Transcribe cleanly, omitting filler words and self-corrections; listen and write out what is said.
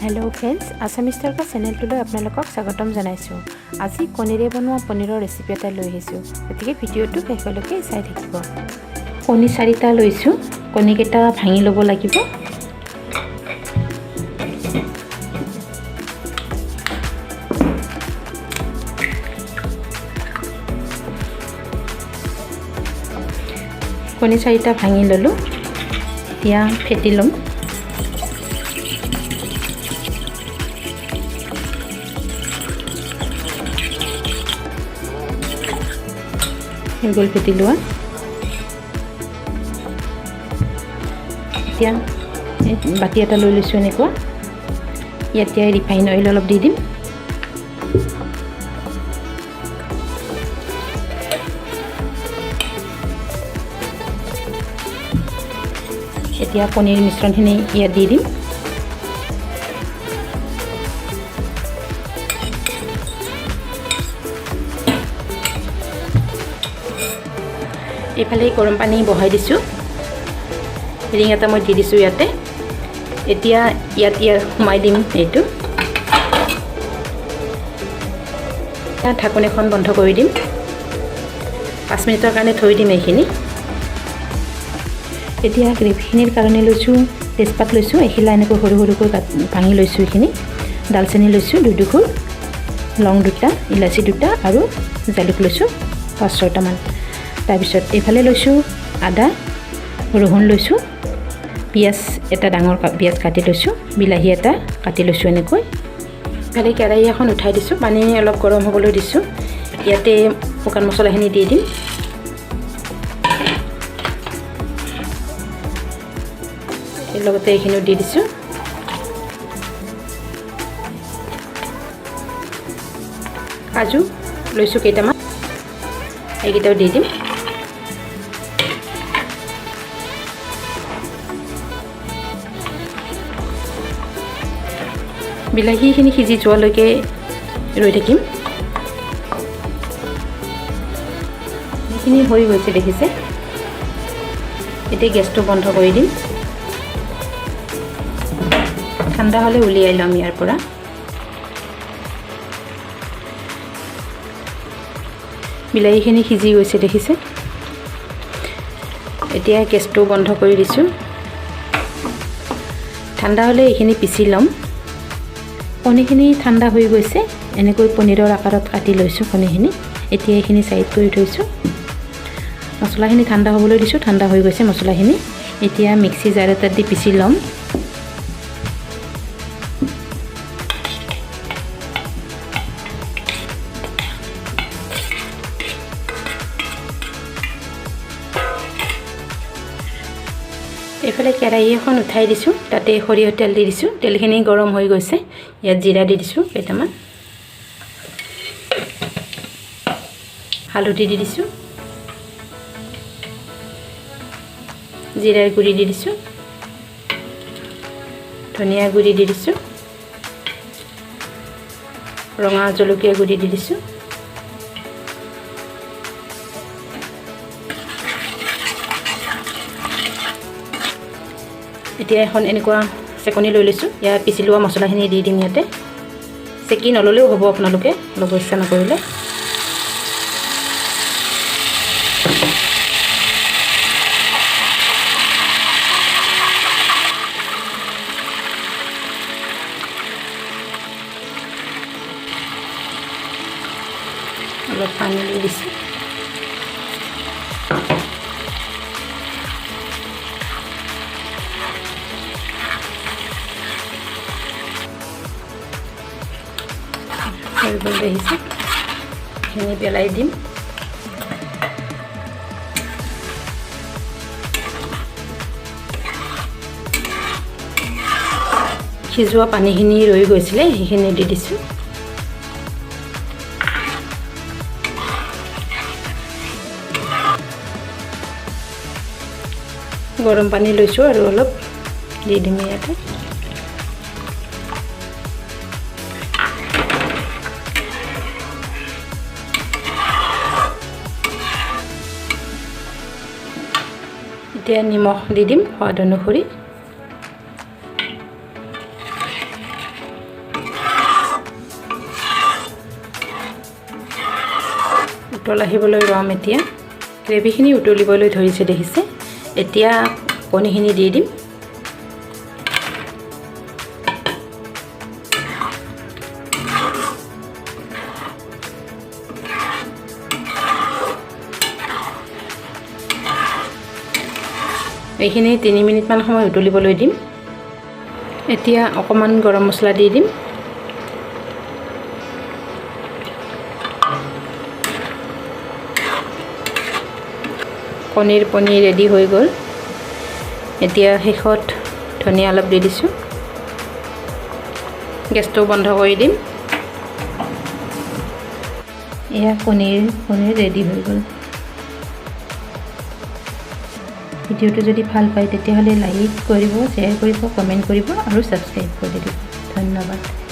Hello' friends, Assamese তৰকা চেনেলটোলৈ আপোনালোকক স্বাগতম জনাইছোঁ। আজি কণীৰে বনোৱা পনীৰৰ ৰেচিপি এটা লৈ আহিছোঁ, গতিকে ভিডিঅ'টো শেষলৈকে চাই থাকিব। কণী 4টা লৈছোঁ। কণীকেইটা ভাঙি ল'ব লাগিব। কণী 4টা ভাঙি ল'লোঁ। এতিয়া ফেটি ল'ম। গোল ফেটি লোৱা। এতিয়া বাতি এটা লৈ লৈছোঁ এনেকুৱা। ইয়াতে ৰিফাইন অইল অলপ দি দিম। এতিয়া পনীৰ মিশ্ৰণখিনি ইয়াত দি দিম। এইফালে গৰম পানী বহাই দিছোঁ। ৰিং এটা মই দি দিছোঁ ইয়াতে। এতিয়া ইয়াত সোমাই দিম এইটো। ঢাকোন এখন বন্ধ কৰি দিম। 5 মিনিটৰ কাৰণে থৈ দিম এইখিনি। এতিয়া গ্ৰেভিখিনিৰ কাৰণে লৈছোঁ তেজপাত লৈছোঁ। এখিলা এনেকৈ সৰু সৰুকৈ ভাঙি লৈছোঁ। এইখিনি ডালচেনি লৈছোঁ 2 টুকুৰ, লং 2টা, ইলাচি 2টা আৰু জালুক লৈছোঁ 5-6টামান। তাৰপিছত এইফালে লৈছোঁ আদা, ৰহুন লৈছোঁ, পিঁয়াজ এটা ডাঙৰ পিঁয়াজ কাটি লৈছোঁ, বিলাহী এটা কাটি লৈছোঁ এনেকৈ। ইফালে কেৰাহী এখন উঠাই দিছোঁ, পানী অলপ গৰম হ'বলৈ দিছোঁ। ইয়াতে শুকান মছলাখিনি দি দিম। লগতে এইখিনিও দি দিছোঁ। কাজু লৈছোঁ কেইটামান, এইকেইটাও দি দিম। বিলাহীখিনি সিজি যোৱালৈকে ৰৈ থাকিম। সেইখিনি হৈ গৈছে দেখিছে। এতিয়া গেছটো বন্ধ কৰি দিম। ঠাণ্ডা হ'লে উলিয়াই ল'ম ইয়াৰ পৰা। বিলাহীখিনি সিজি গৈছে দেখিছে। এতিয়া গেছটো বন্ধ কৰি দিছোঁ। ঠাণ্ডা হ'লে এইখিনি পিচি ল'ম। কণীখিনি ঠাণ্ডা হৈ গৈছে। এনেকৈ পনীৰৰ আকাৰত কাটি লৈছোঁ কণীখিনি। এতিয়া এইখিনি ছাইড কৰি থৈছোঁ। মছলাখিনি ঠাণ্ডা হ'বলৈ দিছোঁ। ঠাণ্ডা হৈ গৈছে মছলাখিনি। এতিয়া মিক্সি জাৰ এটাত দি পিচি ল'ম। এইফালে কেৰাহী এখন উঠাই দিছোঁ। তাতে সৰিয়হ তেল দি দিছোঁ। তেলখিনি গৰম হৈ গৈছে। ইয়াত জিৰা দি দিছোঁ কেইটামান, হালধি দি দিছোঁ, জিৰাৰ গুড়ি দি দিছোঁ, ধনিয়া গুড়ি দি দিছোঁ, ৰঙা জলকীয়া গুড়ি দি দিছোঁ। এতিয়া এখন এনেকুৱা চেকনি লৈ লৈছোঁ। ইয়াত পিচি লোৱা মছলাখিনি দি দিম ইয়াতে। চেকি নল'লেও হ'ব আপোনালোকে ল'ব ইচ্ছা নকৰিলে। অলপ পানী দি দিছোঁ। আহিছে, এইখিনি পেলাই দিম। সিজোৱা পানীখিনি ৰৈ গৈছিলে, সেইখিনি দি দিছোঁ। গৰম পানী লৈছোঁ আৰু অলপ দি দিম ইয়াতে। এতিয়া নিমখ দি দিম সোৱাদ অনুসৰি। উতল আহিবলৈ ৰম এতিয়া গ্ৰেভিখিনি উতলিবলৈ ধৰিছে দেখিছে এতিয়া কণীখিনি দি দিম এইখিনি 3 মিনিটমান সময় উতলিবলৈ দিম এতিয়া অকমান গৰম মছলা দি দিম পনীৰ ৰেডি হৈ গ'ল এতিয়া শেষত ধনিয়া অলপ দি দিছোঁ গেছটো বন্ধ কৰি দিম এয়া পনীৰ ৰেডি হৈ গ'ল ভিডিঅ'টো যদি ভাল পায় তেতিয়াহ'লে লাইক কৰিব শ্বেয়াৰ কৰিব কমেণ্ট কৰিব আৰু ছাবস্ক্ৰাইব কৰি দিব ধন্যবাদ